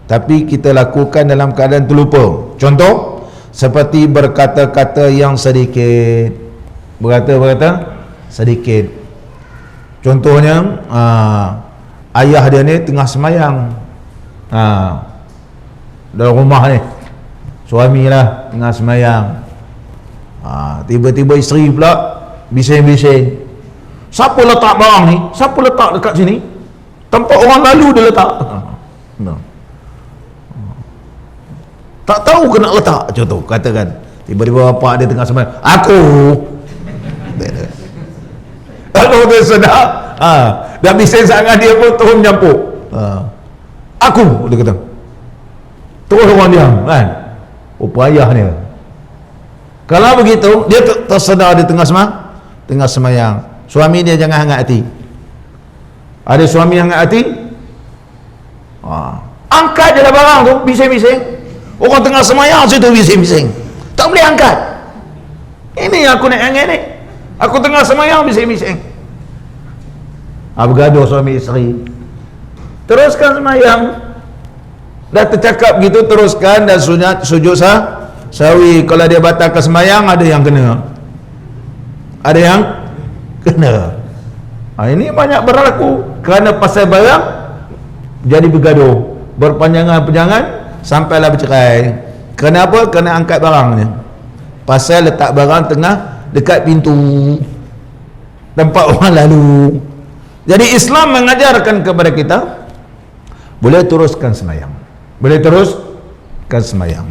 tapi kita lakukan dalam keadaan terlupa. Contoh, seperti berkata-kata yang sedikit. Berkata sedikit. Contohnya, ayah dia ni tengah semayang dalam rumah ni, suami lah tengah semayang, tiba-tiba isteri pula bising-bising, siapa letak barang ni? Siapa letak dekat sini? Tempat orang lalu dia letak. Tak tahu ke nak letak. Contoh, katakan tiba-tiba bapak dia tengah semayang, aku kalau dia sedar, dah bising sangat, dia pun terus menyampuk, aku, dia kata, terus orang diam kan. Ayah dia. Kalau begitu, dia tersedar dia tengah semayang. Suami dia jangan hangat hati. Ada suami hangat hati, angkat je lah barang tu, bising-bising. Orang tengah semayang situ bising-bising, tak boleh angkat. Ini aku nak hangat ni, aku tengah semayang bising-bising. Bergaduh suami isteri. Teruskan semayang. Dah tercakap gitu, teruskan dan sujud sawi kalau dia batalkan sembahyang, ada yang kena. Ada yang kena. Ini banyak berlaku kerana pasal barang jadi bergaduh, berpanjangan-panjangan sampailah bercerai. Kenapa? Kena angkat barangnya. Pasal letak barang tengah dekat pintu tempat orang lalu. Jadi Islam mengajarkan kepada kita boleh teruskan sembahyang. Boleh teruskan sembahyang.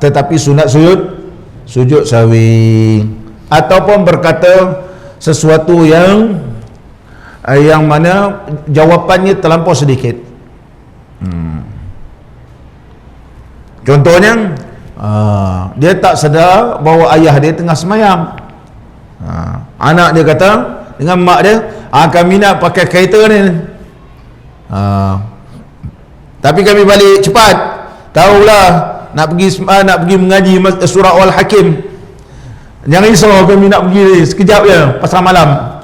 Tetapi sunat sujud sawi, ataupun berkata sesuatu yang mana jawapannya terlampau sedikit. Contohnya dia tak sedar bahawa ayah dia tengah sembahyang. Anak dia kata dengan mak dia, kami nak pakai kereta ni, tapi kami balik cepat, tahulah nak pergi mengaji surah Al-Hakim, jangan risau, kami nak pergi sekejap je pasal malam.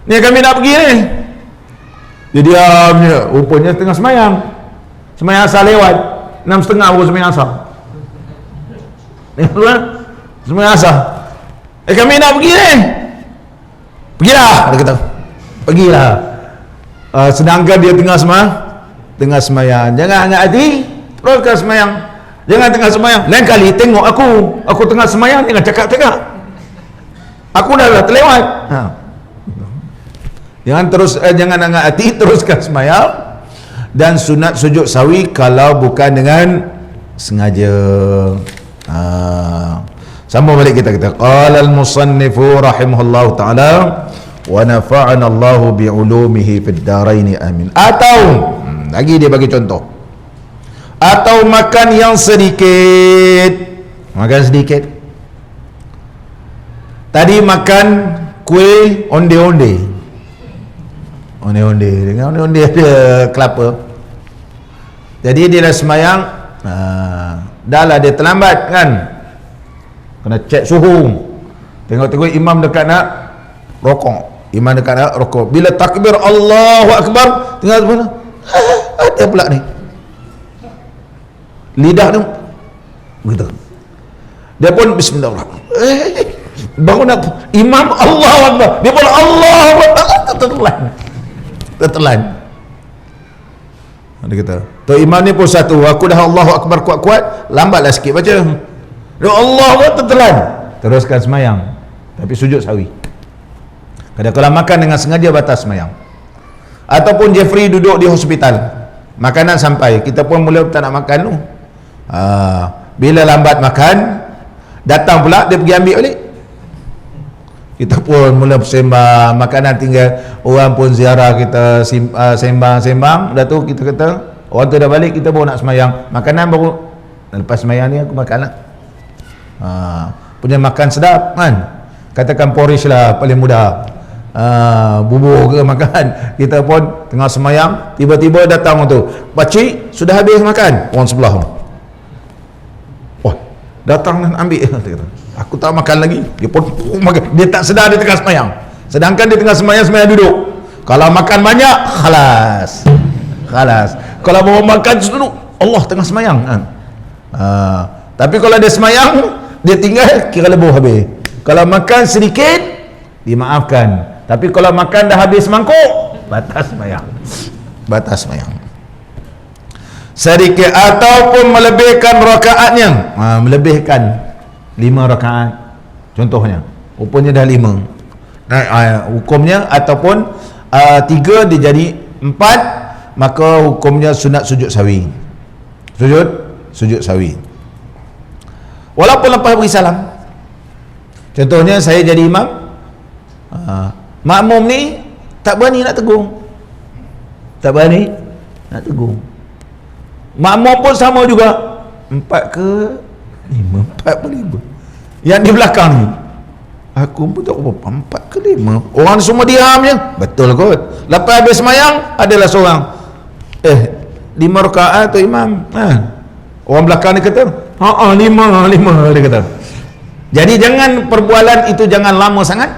Ni kami nak pergi ni. Dia diam je, rupanya tengah sembahyang. Sembahyang asar lewat 6.30 baru sembahyang asar. Sembahyang asar. Kami nak pergi ni. Pergilah, dia kata. Pergilah. Sedangkan dia tengah sembahyang. Jangan angkat hati, teruskan sembahyang. Jangan tengah sembahyang. Lain kali tengok aku tengah sembahyang, jangan cakap-cakap. Aku dah terlewat. Jangan angkat hati, teruskan sembahyang. Dan sunat sujud sawi kalau bukan dengan sengaja. Sambung balik kita qala al-musannifu rahimahullahu ta'ala wa nafa'ana Allahu bi'ulumihi fid dharain amin. Atau lagi dia bagi contoh, atau makan yang sedikit. Tadi makan kuih onde-onde dengan onde-onde ada kelapa. Jadi dia dah sembahyang, dah lah dia terlambat kan, kena cek suhu, tengok-tengok imam dekat nak rokok, bila takbir Allahu Akbar, tinggal mana ada pula ni lidah tu begitu, dia pun bismillahirrahmanirrahim, bangun nak imam Allahu Akbar, dia pun Allahu Akbar, tertelan. Dia kata, tu imam ni pun satu, aku dah Allahu Akbar kuat-kuat, lambatlah sikit baca. Dia Allah tertelan. Teruskan semayang, tapi sujud sawi. Kalau makan dengan sengaja batas semayang. Ataupun Jeffrey duduk di hospital, makanan sampai, kita pun mula tak nak makan tu. Bila lambat makan, datang pula dia pergi ambil balik. Kita pun mula sembang, makanan tinggal, orang pun ziarah kita, sembang-sembang. Dah tu kita kata, orang tu dah balik, kita baru nak semayang. Makanan baru, lepas semayang ni aku makan lah. Punya makan sedap kan, katakan porridge lah paling mudah, bubur ke makan. Kita pun tengah semayang, tiba-tiba datang tu, pakcik sudah habis makan, orang sebelah datang dan ambil. Aku tak makan lagi, dia pun makan. Dia tak sedar dia tengah semayang, sedangkan dia tengah semayang duduk. Kalau makan banyak, khalas. Kalau mau makan duduk, Allah tengah semayang kan. Tapi kalau dia semayang, dia tinggal, kira lebuh habis. Kalau makan sedikit, dimaafkan. Tapi kalau makan dah habis mangkuk, batas semayang. Sedikit ataupun melebihkan rakaatnya, melebihkan 5 rakaat contohnya, rupanya dah 5, hukumnya, ataupun 3 dia jadi 4, maka hukumnya sunat sujud sawi. Sujud sawi walaupun lepas beri salam. Contohnya saya jadi imam, makmum ni tak berani nak tegur, makmum pun sama juga, 4 ke 5. Yang di belakang ni, aku pun tak apa, 4 ke 5. Orang semua diam je, betul kot. Lepas habis semayang, adalah seorang, 5 rakaat tu imam, orang belakang ni kata 5 dia kata. Jadi jangan perbualan itu jangan lama sangat.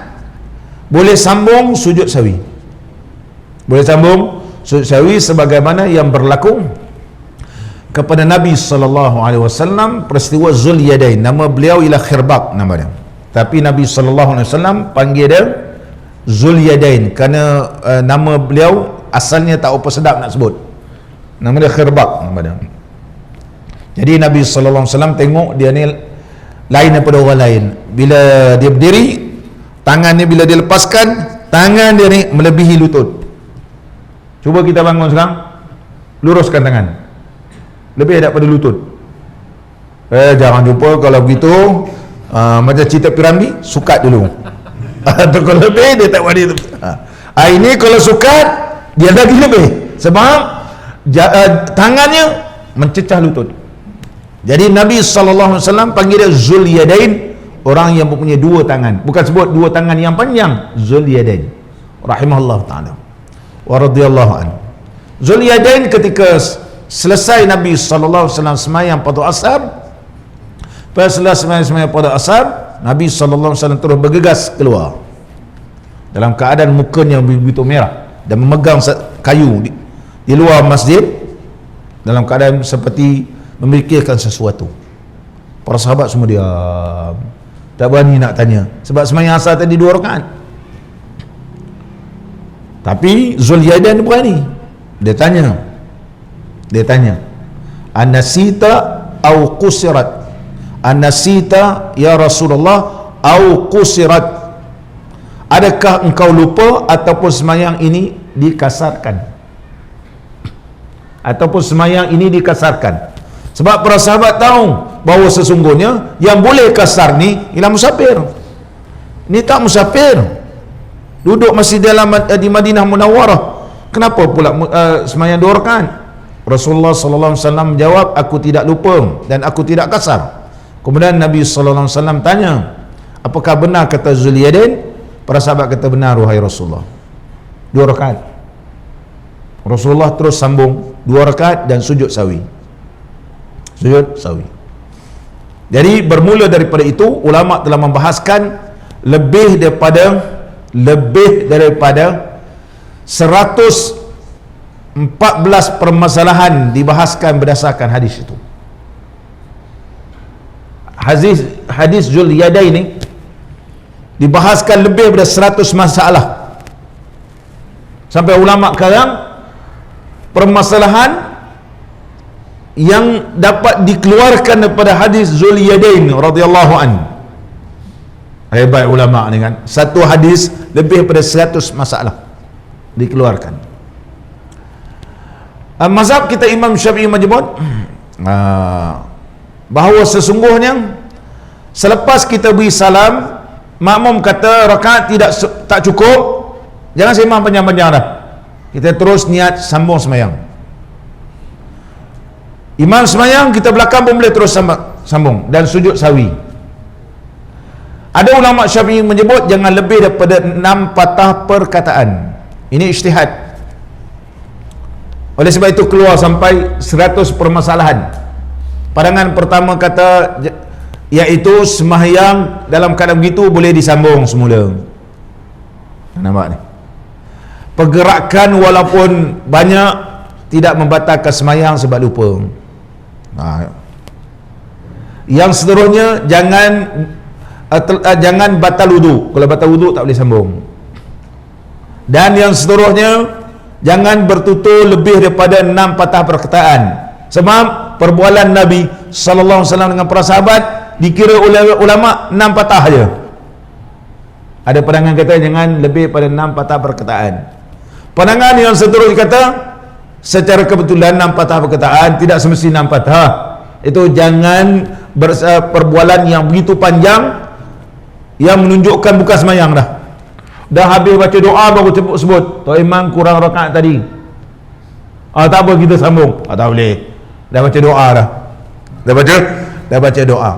Boleh sambung sujud sawi, sebagaimana yang berlaku kepada Nabi SAW peristiwa Zul Yadain. Nama beliau ialah Khirbaq nama dia, tapi Nabi SAW panggil dia Zul Yadain kerana nama beliau asalnya tak apa sedap nak sebut. Nama dia Khirbaq nama dia. Jadi Nabi SAW tengok dia ni lain daripada orang lain. Bila dia berdiri, tangan ni bila dia lepaskan, tangan dia ni melebihi lutut. Cuba kita bangun sekarang, luruskan tangan, lebih daripada lutut. Jangan jumpa kalau begitu macam cerita piramid, sukat dulu. Atau kalau lebih dia tak wadi. Ini kalau sukat dia lagi lebih, sebab tangannya mencecah lutut. Jadi Nabi SAW panggil dia Zul Yadain, orang yang mempunyai dua tangan. Bukan sebut dua tangan yang panjang, Zul Yadain rahimahullah ta'ala wa radiyallahu an. Zul Yadain ketika selesai Nabi SAW semayang pada asar, selesai semayang pada asar, Nabi SAW terus bergegas keluar dalam keadaan mukanya begitu merah dan memegang kayu di luar masjid dalam keadaan seperti memikirkan sesuatu. Para sahabat semua diam, tak berani nak tanya, sebab semayang asar tadi 2 rakaat. Tapi Zul Yadain berani. Dia tanya, Anasita au qusirat? Anasita ya Rasulullah au qusirat? Adakah engkau lupa ataupun semayang ini dikasarkan? Ataupun semayang ini dikasarkan? Sebab para sahabat tahu bahawa sesungguhnya yang boleh kasar ni ialah musafir. Ni tak musafir, duduk masih dalam di Madinah Munawwarah, kenapa pula semayang 2 rakaat? Rasulullah sallallahu alaihi wasallam menjawab, aku tidak lupa dan aku tidak kasar. Kemudian Nabi sallallahu alaihi wasallam tanya, apakah benar kata Zul Yadain? Para sahabat kata, benar wahai Rasulullah, 2 rakaat. Rasulullah terus sambung 2 rakaat dan sujud sawi. Jadi bermula daripada itu, ulama telah membahaskan lebih daripada 114 permasalahan dibahaskan berdasarkan hadis itu. Hadis Zul Yadain ini dibahaskan lebih daripada 100 masalah. Sampai ulama sekarang permasalahan yang dapat dikeluarkan daripada hadis Zul Yadain radhiyallahu an. Hebat ulama ni kan, satu hadis lebih daripada 100 masalah dikeluarkan. Mazhab kita Imam Syafi'i menyebut bahawa sesungguhnya selepas kita beri salam, makmum kata rakaat tak cukup, jangan sembang panjang-panjang dah, kita terus niat sambung semayang. Imam semayang, kita belakang pun boleh terus sambung dan sujud sawi. Ada ulama Syafi'i menyebut jangan lebih daripada 6 patah perkataan. Ini ijtihad. Oleh sebab itu keluar sampai 100 permasalahan. Pandangan pertama kata iaitu sembahyang dalam keadaan begitu boleh disambung semula. Nampak ni? Pergerakan walaupun banyak tidak membatalkan sembahyang sebab lupa. Yang seterusnya jangan batal wudu. Kalau batal wudu tak boleh sambung. Dan yang seterusnya jangan bertutur lebih daripada 6 patah perkataan. Sebab perbualan Nabi sallallahu alaihi wasallam dengan para sahabat dikira oleh ulama 6 patah aja. Ada pandangan kata jangan lebih pada 6 patah perkataan. Pandangan yang seterusnya kata secara kebetulan 6 patah perkataan tidak semestinya 6 patah. Itu jangan perbualan yang begitu panjang yang menunjukkan bukan semayang dah habis baca doa baru sebut Tok Imam kurang rakaat tadi, tak apa kita sambung, tak boleh, dah baca doa dah baca doa.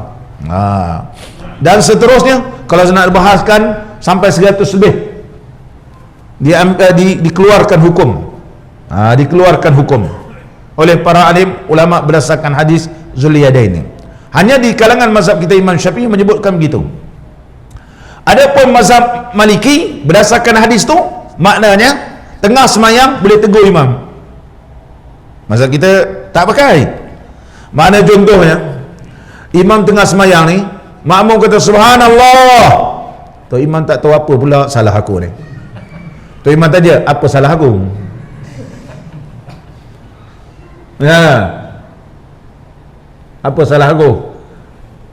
Dan seterusnya kalau nak bahaskan sampai 100 lebih dikeluarkan hukum oleh para alim ulama berdasarkan hadis Zul Yadain ini. Hanya di kalangan mazhab kita Imam Syafi'i menyebutkan begitu. Adapun mazhab Maliki berdasarkan hadis tu maknanya tengah semayang boleh tegur imam. Mazhab kita tak pakai. Mana contohnya? Imam tengah semayang ni, makmum kata subhanallah. Tu imam tak tahu apa pula salah aku ni. Tu imam tanya, apa salah aku? Ya. Apa salah aku?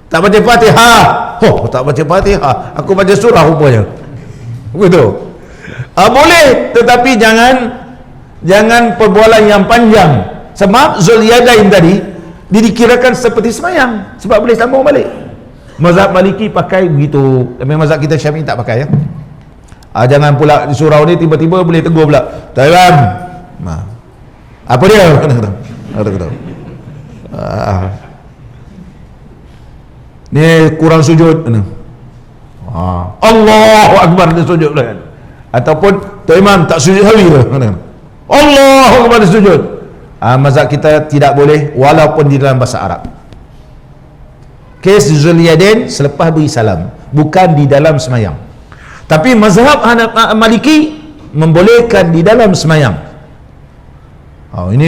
Tak baca Fatihah. Oh, tak baca Fatihah. Aku baca surah rupanya. Begitu. Boleh, tetapi jangan perbualan yang panjang. Sebab Zulyadain tadi dikirakan seperti semayang, sebab boleh sambung balik. Mazhab Maliki pakai begitu, tapi mazhab kita Syafi'i tak pakai ya. Jangan pula di surau ni tiba-tiba boleh tegur pula. Tuan, apa dia? Ni kurang sujud. Allahu Akbar, dia sujud pula kan. Ataupun Tuan Imam tak sujud sawi ke? Allahu Akbar, dia sujud. Mazhab kita tidak boleh walaupun di dalam bahasa Arab. Kes Zulyadain selepas beri salam, bukan di dalam semayang. Tapi mazhab Maliki membolehkan di dalam semayang. Ini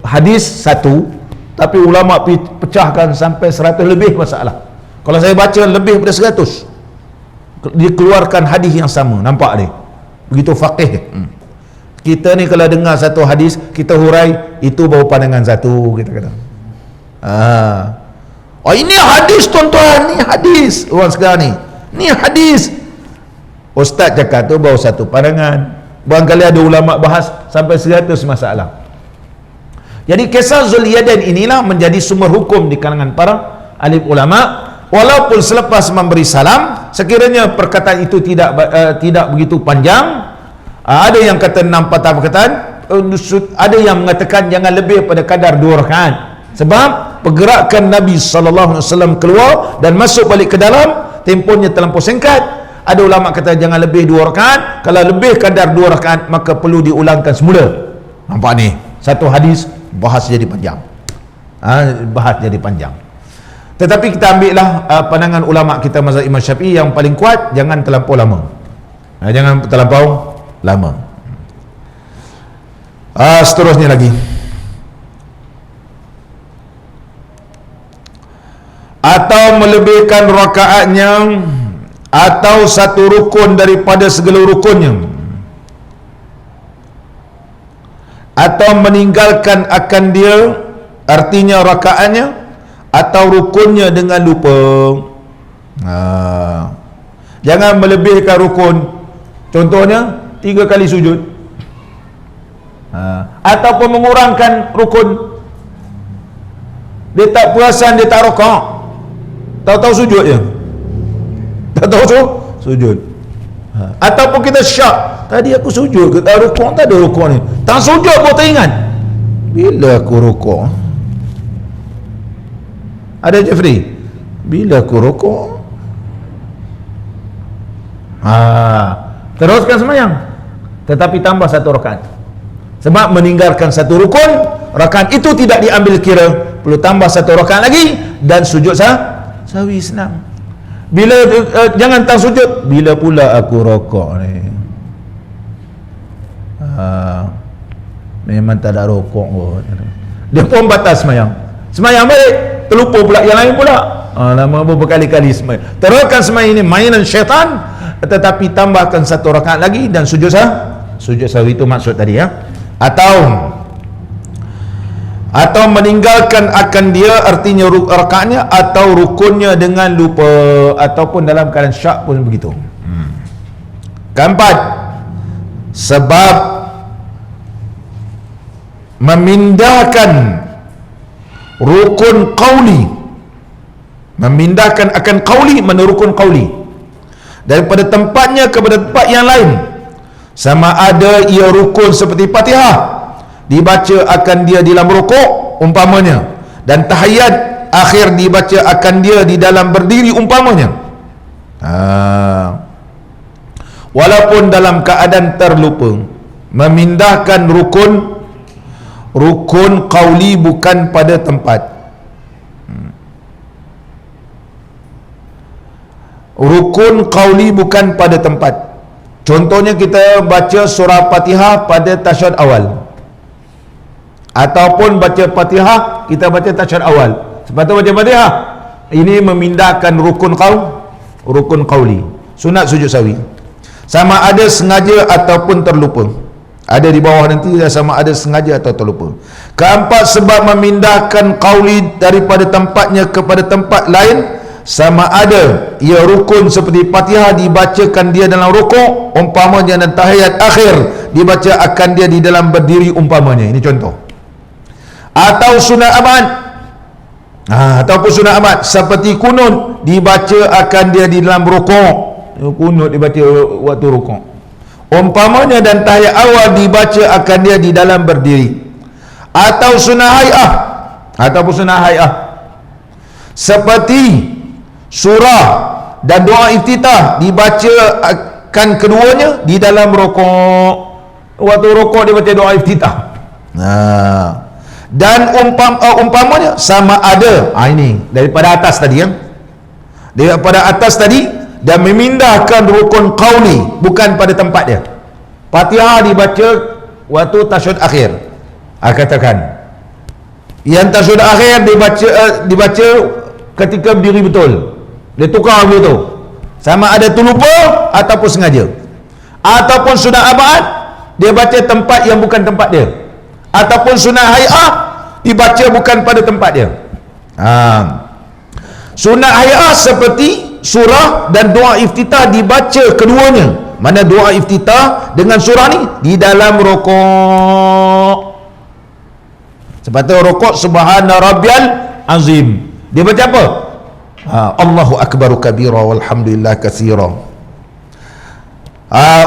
hadis satu, tapi ulama pecahkan sampai 100 lebih masalah. Kalau saya baca lebih daripada 100 dikeluarkan hadis yang sama. Nampak ni begitu faqih. Kita ni kalau dengar satu hadis, kita hurai, itu baru pandangan satu, kita kata. Ini hadis tuan-tuan, ni hadis. Orang sekarang ni hadis. Ustaz cakap tu baru satu pandangan. Barangkali ada ulama bahas sampai 100 masalah. Jadi kisah Zulyadain inilah menjadi sumber hukum di kalangan para alim ulama. Walaupun selepas memberi salam, sekiranya perkataan itu tidak begitu panjang, ada yang kata 6 patah perkataan, ada yang mengatakan jangan lebih pada kadar 2 rakaat. Sebab pergerakan Nabi SAW keluar dan masuk balik ke dalam, tempohnya terlampau singkat. Ada ulama kata jangan lebih 2 rakaat. Kalau lebih kadar 2 rakaat, maka perlu diulangkan semula. Nampak ni, satu hadis bahas jadi panjang. Bahas jadi panjang. Tetapi kita ambillah pandangan ulama kita mazhab Imam Syafi'i yang paling kuat, jangan terlampau lama. Jangan terlampau lama. Seterusnya lagi, atau melebihkan rakaatnya, atau satu rukun daripada segala rukunnya, atau meninggalkan akan dia, artinya rakaatnya atau rukunnya dengan lupa. Jangan melebihkan rukun. Contohnya 3 kali sujud, ataupun mengurangkan rukun. Dia tak perasan, dia tak rakaat, tahu-tahu sujud je, tahu-tahu sujud. Ataupun kita syak, tadi aku sujud ke tak rukuk, tak ada rukuk ni, tak sujud pun tak ingat bila aku rukuk. Ada Jeffrey, bila aku rukuk? Teruskan semayang, tetapi tambah 1 rakaat. Sebab meninggalkan 1 rukun, rakaat itu tidak diambil kira, perlu tambah 1 rakaat lagi, dan sujud sawi senang. Bila jangan tak sujud, bila pula aku rokok ni? Memang tak ada rokok kot. Dia pun batas semayang. Semayang balik, terlupa pula yang lain pula. Lama berkali-kali semayang. Teruskan semayang ini mainan syaitan, tetapi tambahkan 1 rakaat lagi dan sujud sawi, itu maksud tadi ya. Atau meninggalkan akan dia, artinya rakaatnya atau rukunnya dengan lupa, ataupun dalam keadaan syak pun begitu. Keempat, sebab memindahkan rukun qauli, memindahkan akan qauli, mana rukun qauli, daripada tempatnya kepada tempat yang lain, sama ada ia rukun seperti Fatihah dibaca akan dia di dalam rukuk umpamanya, dan tahiyat akhir dibaca akan dia di dalam berdiri umpamanya, walaupun dalam keadaan terlupa. Memindahkan rukun qauli bukan pada tempat. Rukun qauli bukan pada tempat. Contohnya kita baca surah Fatihah pada tasyahud awal, ataupun baca Fatihah kita baca tasyahud awal, sepatutnya baca Fatihah. Ini memindahkan rukun qauli. Sunat sujud sawi sama ada sengaja ataupun terlupa. Ada di bawah nanti sama ada sengaja atau terlupa. Keempat, sebab memindahkan qauli daripada tempatnya kepada tempat lain, sama ada ia rukun seperti Fatihah dibacakan dia dalam rukuk umpamanya, dan tahiyat akhir dibaca akan dia di dalam berdiri umpamanya. Ini contoh. Atau sunat amat, ataupun sunat amat seperti kunut dibaca akan dia di dalam rukuk. Kunut dibaca waktu rukuk umpamanya, dan tahiyat awal dibaca akan dia di dalam berdiri. Atau sunat hay'ah, ataupun sunat hay'ah seperti surah dan doa iftitah dibaca akan keduanya di dalam rukuk. Waktu rukuk dia baca doa iftitah. Dan umpamanya sama ada, ini daripada atas tadi daripada atas tadi, dan memindahkan rukun qauli bukan pada tempat dia. Fatihah dibaca waktu tasyahud akhir, katakan yang tasyahud akhir dibaca ketika berdiri betul, dia tukar begitu, sama ada terlupa ataupun sengaja. Ataupun sunat abad dia baca tempat yang bukan tempat dia, ataupun sunat hay'ah dibaca bukan pada tempat dia. Sunat hay'ah seperti surah dan doa iftitah dibaca keduanya. Mana doa iftitah dengan surah ni di dalam rukuk. Sepatutnya rukuk subhana rabbiyal azim, dia baca apa? Allahu akbaru kabira walhamdulillah katsira.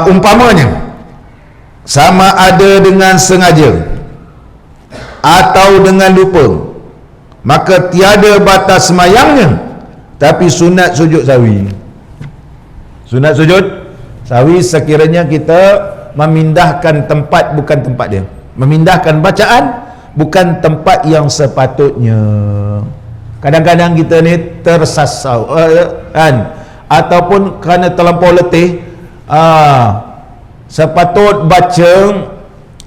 Umpamanya sama ada dengan sengaja atau dengan lupa, maka tiada batas semayangnya, tapi sunat sujud sawi. Sunat sujud sawi sekiranya kita memindahkan tempat bukan tempat dia, memindahkan bacaan bukan tempat yang sepatutnya. Kadang-kadang kita ni tersasau kan, ataupun kerana terlampau letih, sepatut baca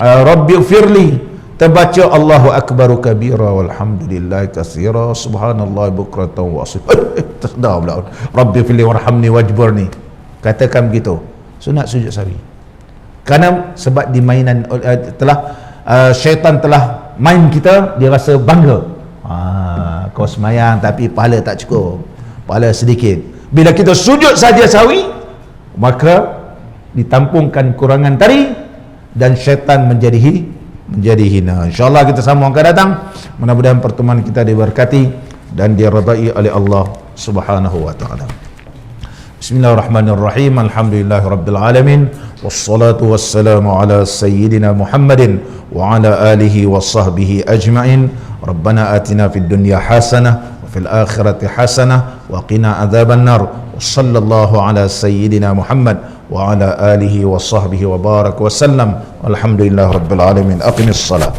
Rabbighfirli, terbaca Allahu akbaru kabira walhamdulillah katsira subhanallah bukratan wa asila. Tersedar pula Rabbighfirli warhamni wajburni. Katakan begitu. Sunat sujud sawi. Kerana sebab di mainan syaitan telah main kita, dia rasa bangga. Kau semayang tapi pahala tak cukup, pahala sedikit. Bila kita sujud saja sawi, maka ditampungkan kurangan tadi dan syaitan menjadi hina. InsyaAllah kita sambung akan datang. Mudah-mudahan pertemuan kita diberkati dan diridai oleh Allah Subhanahu wa taala. Bismillahirrahmanirrahim. Alhamdulillahirabbil alamin. Wassalatu wassalamu ala sayyidina Muhammadin wa ala alihi wa sahbihi ajma'in. Rabbana atina fid dunya hasanah wa fil akhirati hasanah wa qina adzaban nar. Wassallallahu ala sayyidina Muhammad wa ala alihi wa sahbihi wa barak wa sallam. Alhamdulillahirabbil alamin. Aqimis salat.